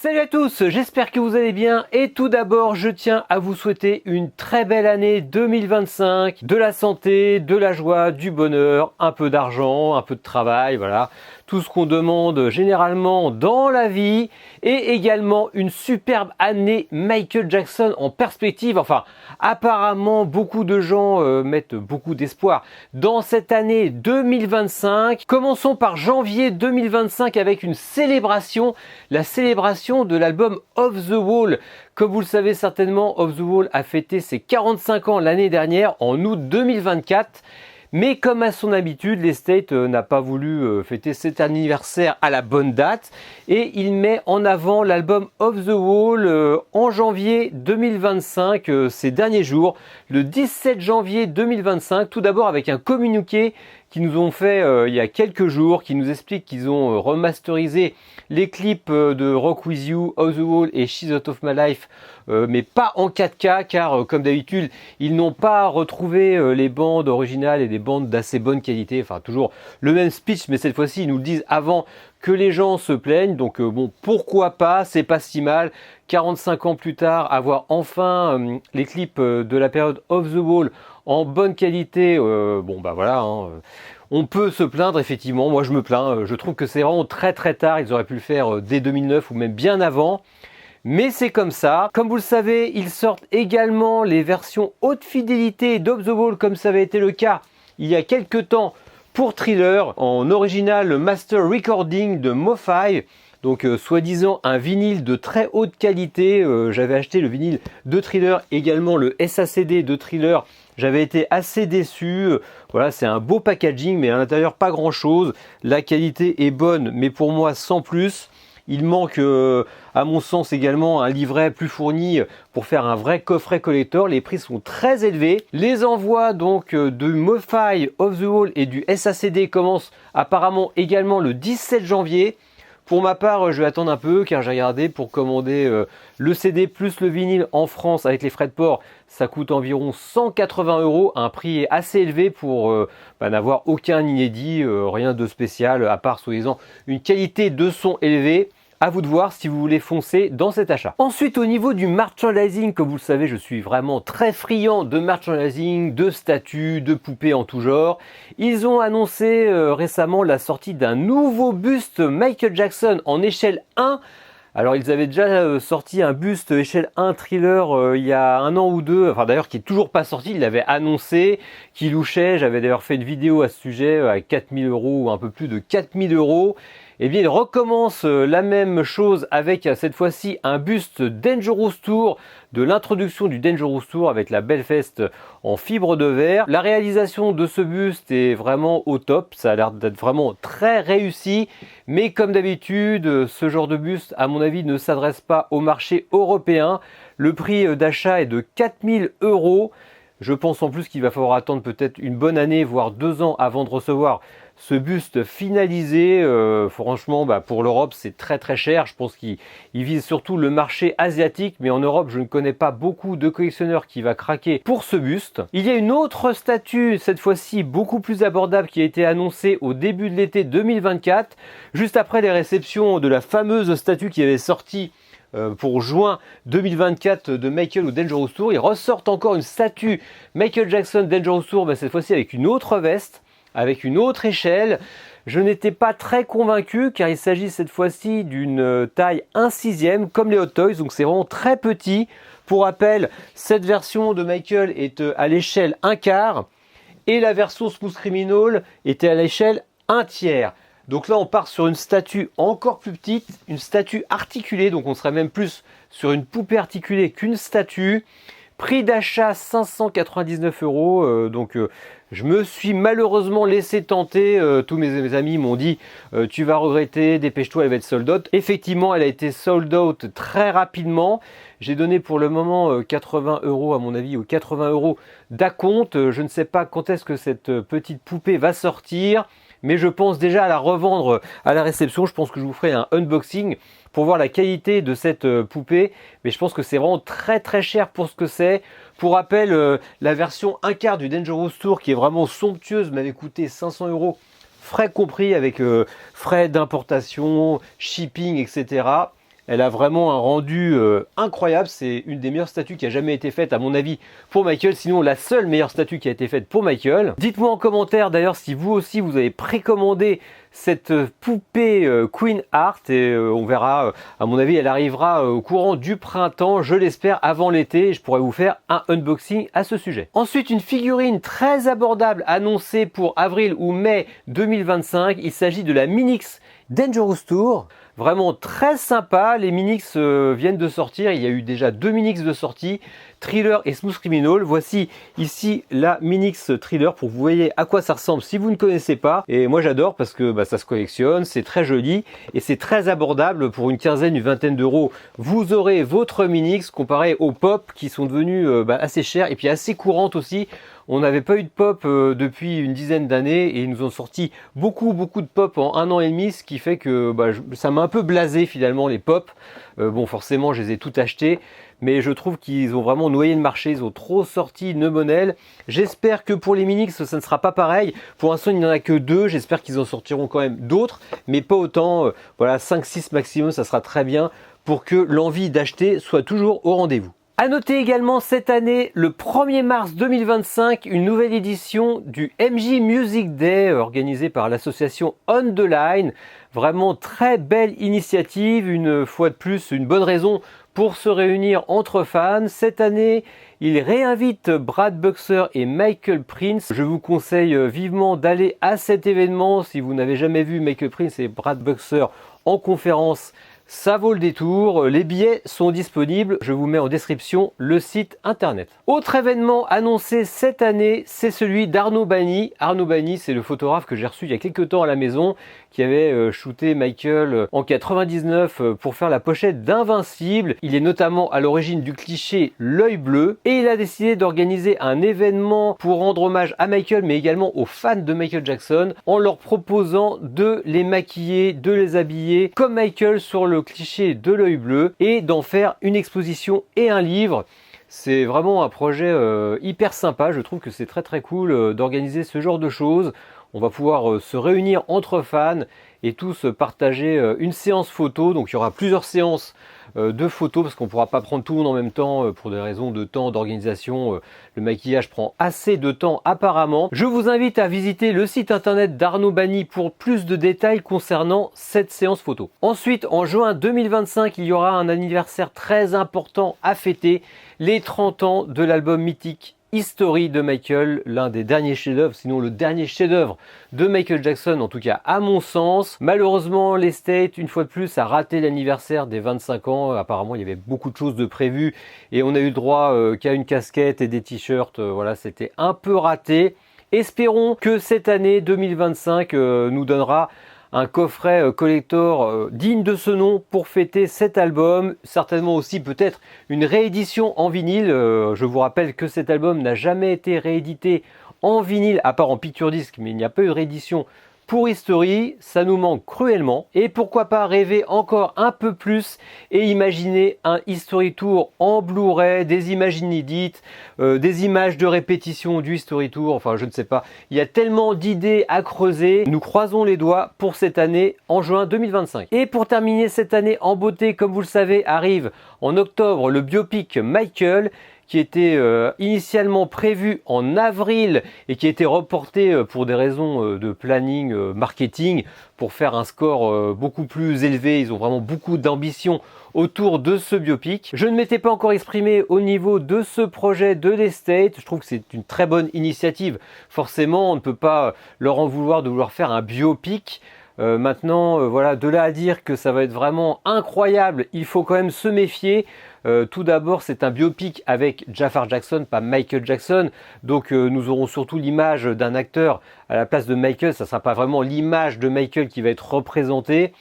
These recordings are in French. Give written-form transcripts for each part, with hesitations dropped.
Salut à tous, j'espère que vous allez bien et tout d'abord je tiens à vous souhaiter une très belle année 2025, de la santé, de la joie, du bonheur, un peu d'argent, un peu de travail, voilà, tout ce qu'on demande généralement dans la vie et également une superbe année Michael Jackson en perspective. Enfin, apparemment beaucoup de gens mettent beaucoup d'espoir dans cette année 2025. Commençons par janvier 2025 avec une célébration, la célébration de l'album Off the Wall. Comme vous le savez certainement, Off the Wall a fêté ses 45 ans l'année dernière, en août 2024. Mais comme à son habitude, l'estate n'a pas voulu fêter cet anniversaire à la bonne date et il met en avant l'album Off the Wall en janvier 2025, ces derniers jours, le 17 janvier 2025, tout d'abord avec un communiqué qui nous ont fait il y a quelques jours, qui nous explique qu'ils ont remasterisé les clips de Rock With You, Off the Wall et She's Out of My Life, mais pas en 4K car comme d'habitude ils n'ont pas retrouvé les bandes originales et des bandes d'assez bonne qualité. Enfin toujours le même speech, mais cette fois-ci ils nous le disent avant que les gens se plaignent. Donc bon, pourquoi pas, c'est pas si mal. 45 ans plus tard, avoir enfin les clips de la période Off the Wall en bonne qualité, bon bah voilà, on peut se plaindre effectivement, moi je me plains, je trouve que c'est vraiment très tard, ils auraient pu le faire dès 2009 ou même bien avant. Mais c'est comme ça. Comme vous le savez, ils sortent également les versions haute fidélité d'Off the Wall, comme ça avait été le cas il y a quelques temps pour Thriller, en original master recording de Mo-Fi. Donc soi-disant un vinyle de très haute qualité. J'avais acheté le vinyle de Thriller, également le SACD de Thriller. J'avais été assez déçu. Voilà, c'est un beau packaging, mais à l'intérieur pas grand-chose. La qualité est bonne, mais pour moi sans plus. Il manque, à mon sens également, un livret plus fourni pour faire un vrai coffret collector. Les prix sont très élevés. Les envois donc de Mo-Fi, Off the Wall et du SACD commencent apparemment également le 17 janvier. Pour ma part, je vais attendre un peu car j'ai regardé pour commander le CD plus le vinyle en France avec les frais de port. Ça coûte environ 180 €, un prix assez élevé pour n'avoir aucun inédit, rien de spécial à part soi-disant une qualité de son élevée. À vous de voir si vous voulez foncer dans cet achat. Ensuite, au niveau du merchandising, comme vous le savez, je suis vraiment très friand de merchandising, de statues, de poupées en tout genre. Ils ont annoncé récemment la sortie d'un nouveau buste Michael Jackson en échelle 1. Alors ils avaient déjà sorti un buste échelle 1 Thriller il y a un an ou deux, enfin d'ailleurs qui est toujours pas sorti, ils l'avaient annoncé, qui louchait, j'avais d'ailleurs fait une vidéo à ce sujet à 4000 € ou un peu plus de 4000 €. Eh bien, il recommence la même chose avec cette fois-ci un buste Dangerous Tour, de l'introduction du Dangerous Tour avec la Belfast en fibre de verre. La réalisation de ce buste est vraiment au top, ça a l'air d'être vraiment très réussi, mais comme d'habitude, ce genre de buste, à mon avis, ne s'adresse pas au marché européen. Le prix d'achat est de 4000 €. Je pense en plus qu'il va falloir attendre peut-être une bonne année, voire 2 ans avant de recevoir ce buste finalisé. Franchement, pour l'Europe, c'est très cher. Je pense qu'il vise surtout le marché asiatique, mais en Europe, je ne connais pas beaucoup de collectionneurs qui va craquer pour ce buste. Il y a une autre statue, cette fois-ci beaucoup plus abordable, qui a été annoncée au début de l'été 2024, juste après les réceptions de la fameuse statue qui avait sorti pour juin 2024 de Michael au Dangerous Tour. Ils ressortent encore une statue Michael Jackson Dangerous Tour, cette fois-ci avec une autre veste, avec une autre échelle. Je n'étais pas très convaincu car il s'agit cette fois-ci d'une taille 1/6 comme les Hot Toys, donc c'est vraiment très petit. Pour rappel, cette version de Michael est à l'échelle 1/4 et la version Smooth Criminal était à l'échelle 1/3. Donc là, on part sur une statue encore plus petite, une statue articulée, donc on serait même plus sur une poupée articulée qu'une statue. Prix d'achat 599 €, je me suis malheureusement laissé tenter. Tous mes amis m'ont dit tu vas regretter, dépêche-toi, elle va être sold out. Effectivement, elle a été sold out très rapidement. J'ai donné pour le moment 80 € à mon avis, ou 80 € d'acompte. Je ne sais pas quand est-ce que cette petite poupée va sortir, mais je pense déjà à la revendre à la réception. Je pense que je vous ferai un unboxing pour voir la qualité de cette poupée, mais je pense que c'est vraiment très cher pour ce que c'est. Pour rappel, la version 1/4 du Dangerous Tour, qui est vraiment somptueuse, m'avait coûté 500 €, frais compris, avec frais d'importation, shipping, etc. Elle a vraiment un rendu incroyable. C'est une des meilleures statues qui a jamais été faite à mon avis pour Michael. Sinon la seule meilleure statue qui a été faite pour Michael. Dites-moi en commentaire d'ailleurs si vous aussi vous avez précommandé cette poupée Queen Art et on verra, à mon avis elle arrivera au courant du printemps, je l'espère avant l'été, je pourrai vous faire un unboxing à ce sujet. Ensuite une figurine très abordable annoncée pour avril ou mai 2025, il s'agit de la Minix Dangerous Tour. Vraiment très sympa, les Minix viennent de sortir, il y a eu déjà 2 Minix de sortie, Thriller et Smooth Criminal. Voici ici la Minix Thriller pour que vous voyez à quoi ça ressemble si vous ne connaissez pas. Et moi j'adore parce que ça se collectionne, c'est très joli et c'est très abordable. Pour une quinzaine, une vingtaine d'euros, vous aurez votre Minix comparé aux pop qui sont devenus assez chers et puis assez courantes aussi. On n'avait pas eu de pop depuis une dizaine d'années et ils nous ont sorti beaucoup de pop en 1 an et demi, ce qui fait que ça m'a un peu blasé finalement les pop. Bon forcément je les ai toutes achetées, mais je trouve qu'ils ont vraiment noyé le marché, ils ont trop sorti de modèles. J'espère que pour les Minix ça ne sera pas pareil. Pour l'instant il n'y en a que 2, j'espère qu'ils en sortiront quand même d'autres, mais pas autant. Voilà, 5-6 maximum, ça sera très bien pour que l'envie d'acheter soit toujours au rendez-vous. À noter également cette année, le 1er mars 2025, une nouvelle édition du MJ Music Day organisée par l'association On The Line. Vraiment très belle initiative, une fois de plus une bonne raison pour se réunir entre fans. Cette année, il réinvite Brad Buxer et Michael Prince. Je vous conseille vivement d'aller à cet événement si vous n'avez jamais vu Michael Prince et Brad Buxer en conférence. Ça vaut le détour, les billets sont disponibles, je vous mets en description le site internet. Autre événement annoncé cette année, c'est celui d'Arnaud Bani. Arnaud Bani, c'est le photographe que j'ai reçu il y a quelques temps à la maison, qui avait shooté Michael en 99 pour faire la pochette d'Invincible. Il est notamment à l'origine du cliché L'œil bleu et il a décidé d'organiser un événement pour rendre hommage à Michael mais également aux fans de Michael Jackson en leur proposant de les maquiller, de les habiller comme Michael sur le cliché de L'œil bleu et d'en faire une exposition et un livre. C'est vraiment un projet hyper sympa, je trouve que c'est très cool d'organiser ce genre de choses. On va pouvoir se réunir entre fans et tous partager une séance photo. Donc il y aura plusieurs séances de photos parce qu'on ne pourra pas prendre tout le monde en même temps pour des raisons de temps, d'organisation. Le maquillage prend assez de temps apparemment. Je vous invite à visiter le site internet d'Arnaud Bani pour plus de détails concernant cette séance photo. Ensuite, en juin 2025, il y aura un anniversaire très important à fêter, les 30 ans de l'album mythique History de Michael, l'un des derniers chefs-d'œuvre, sinon le dernier chef-d'œuvre de Michael Jackson, en tout cas à mon sens. Malheureusement, les States, une fois de plus, a raté l'anniversaire des 25 ans. Apparemment, il y avait beaucoup de choses de prévues et on a eu le droit qu'à une casquette et des t-shirts. Voilà, c'était un peu raté. Espérons que cette année 2025 nous donnera un coffret collector digne de ce nom pour fêter cet album. Certainement aussi peut-être une réédition en vinyle. Je vous rappelle que cet album n'a jamais été réédité en vinyle, à part en picture disc, mais il n'y a pas eu de réédition pour History. Ça nous manque cruellement. Et pourquoi pas rêver encore un peu plus et imaginer un History Tour en Blu-ray, des images inédites, des images de répétition du History Tour, enfin je ne sais pas. Il y a tellement d'idées à creuser. Nous croisons les doigts pour cette année en juin 2025. Et pour terminer cette année en beauté, comme vous le savez, arrive en octobre le biopic Michael, qui était initialement prévu en avril et qui a été reporté pour des raisons de planning marketing pour faire un score beaucoup plus élevé. Ils ont vraiment beaucoup d'ambition autour de ce biopic. Je ne m'étais pas encore exprimé au niveau de ce projet de l'Estate. Je trouve que c'est une très bonne initiative. Forcément, on ne peut pas leur en vouloir de vouloir faire un biopic. Maintenant, voilà, de là à dire que ça va être vraiment incroyable, il faut quand même se méfier. Tout d'abord, c'est un biopic avec Jafar Jackson, pas Michael Jackson. Donc nous aurons surtout l'image d'un acteur à la place de Michael. Ça ne sera pas vraiment l'image de Michael qui va être représentée.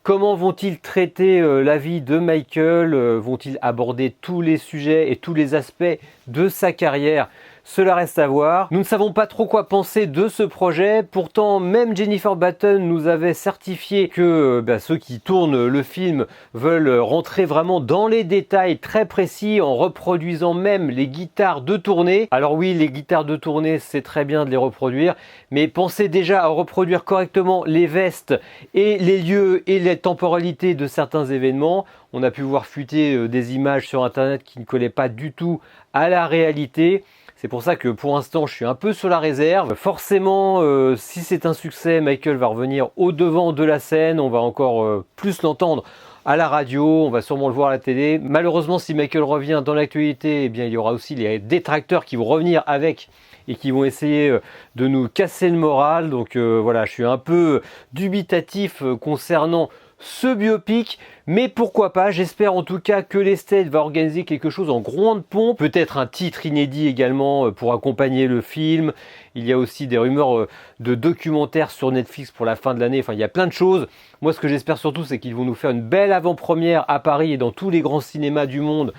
Comment vont-ils traiter la vie de Michael? Vont-ils aborder tous les sujets et tous les aspects de sa carrière? cela reste à voir. Nous ne savons pas trop quoi penser de ce projet. Pourtant, même Jennifer Batten nous avait certifié que ceux qui tournent le film veulent rentrer vraiment dans les détails très précis en reproduisant même les guitares de tournée. Alors oui, les guitares de tournée, c'est très bien de les reproduire, mais pensez déjà à reproduire correctement les vestes et les lieux et les temporalités de certains événements. On a pu voir fuiter des images sur internet qui ne collaient pas du tout à la réalité. C'est pour ça que pour l'instant je suis un peu sur la réserve. Forcément, si c'est un succès, Michael va revenir au devant de la scène. On va encore plus l'entendre à la radio, on va sûrement le voir à la télé. Malheureusement, si Michael revient dans l'actualité, eh bien, il y aura aussi les détracteurs qui vont revenir avec et qui vont essayer de nous casser le moral. Donc voilà, je suis un peu dubitatif concernant ce biopic, mais pourquoi pas. J'espère en tout cas que l'estate va organiser quelque chose en grande pompe, peut-être un titre inédit également pour accompagner le film. Il y a aussi des rumeurs de documentaires sur Netflix pour la fin de l'année. Enfin, il y a plein de choses. Moi, ce que j'espère surtout, c'est qu'ils vont nous faire une belle avant-première à Paris et dans tous les grands cinémas du monde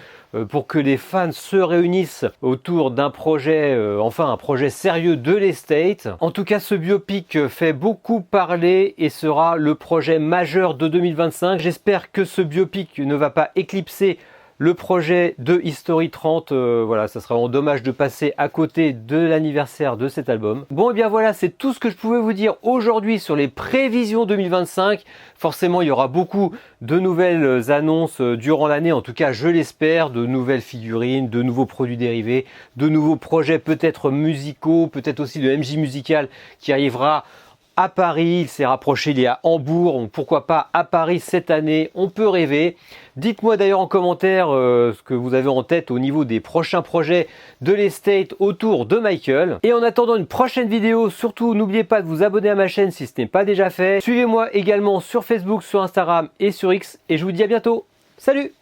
pour que les fans se réunissent autour d'un projet, enfin un projet sérieux de l'estate. En tout cas, ce biopic fait beaucoup parler et sera le projet majeur de 2025. J'espère que ce biopic ne va pas éclipser le projet de History 30, voilà, ça serait vraiment dommage de passer à côté de l'anniversaire de cet album. Bon, et bien voilà, c'est tout ce que je pouvais vous dire aujourd'hui sur les prévisions 2025. Forcément, il y aura beaucoup de nouvelles annonces durant l'année, en tout cas je l'espère, de nouvelles figurines, de nouveaux produits dérivés, de nouveaux projets peut-être musicaux, peut-être aussi de MJ Musical qui arrivera à Paris. Il s'est rapproché, il est à Hambourg, donc pourquoi pas à Paris cette année, on peut rêver. Dites-moi d'ailleurs en commentaire ce que vous avez en tête au niveau des prochains projets de l'estate autour de Michael. Et en attendant une prochaine vidéo, surtout n'oubliez pas de vous abonner à ma chaîne si ce n'est pas déjà fait. Suivez-moi également sur Facebook, sur Instagram et sur X, et je vous dis à bientôt. Salut!